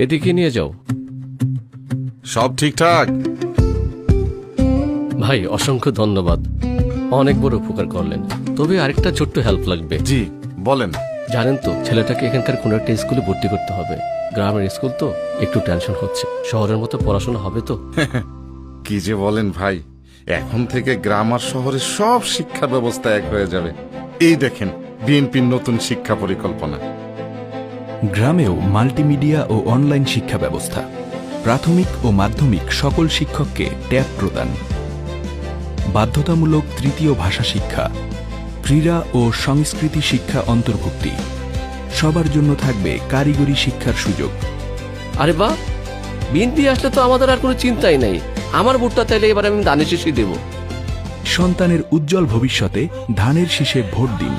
এদিকে নিয়ে যাও। সব ঠিকঠাক? ভাই অসংখ্য ধন্যবাদ, অনেক বড় উপকার করলেন। তবে আরেকটা ছোট্ট হেল্প লাগবে। জি বলেন। জানেন তো, ছেলেটাকে এখানকার কোনো একটা স্কুলে ভর্তি করতে হবে। গ্রামের স্কুল তো, একটু টেনশন হচ্ছে। শহরের মতো পড়াশোনা হবে তো? কি যে বলেন ভাই, এখন থেকে গ্রাম আর শহরের সব শিক্ষা ব্যবস্থা এক হয়ে যাবে। এই দেখেন বিএনপির নতুন শিক্ষা পরিকল্পনা। গ্রামেও মাল্টিমিডিয়া ও অনলাইন শিক্ষা ব্যবস্থা, প্রাথমিক ও মাধ্যমিক সকল শিক্ষককে ট্যাব প্রদান, বাধ্যতামূলক তৃতীয় ভাষা শিক্ষা, ক্রীড়া ও সংস্কৃতি শিক্ষা অন্তর্ভুক্তি, সবার জন্য থাকবে কারিগরি শিক্ষার সুযোগ। আরে বাহ, বিএনপি আসলে তো আমাদের আর কোনো চিন্তাই নেই। আমার ভোটটা তাইলে এবার আমি ধানের শীষই দেব। সন্তানের উজ্জ্বল ভবিষ্যতে ধানের শীষে ভোট দিন।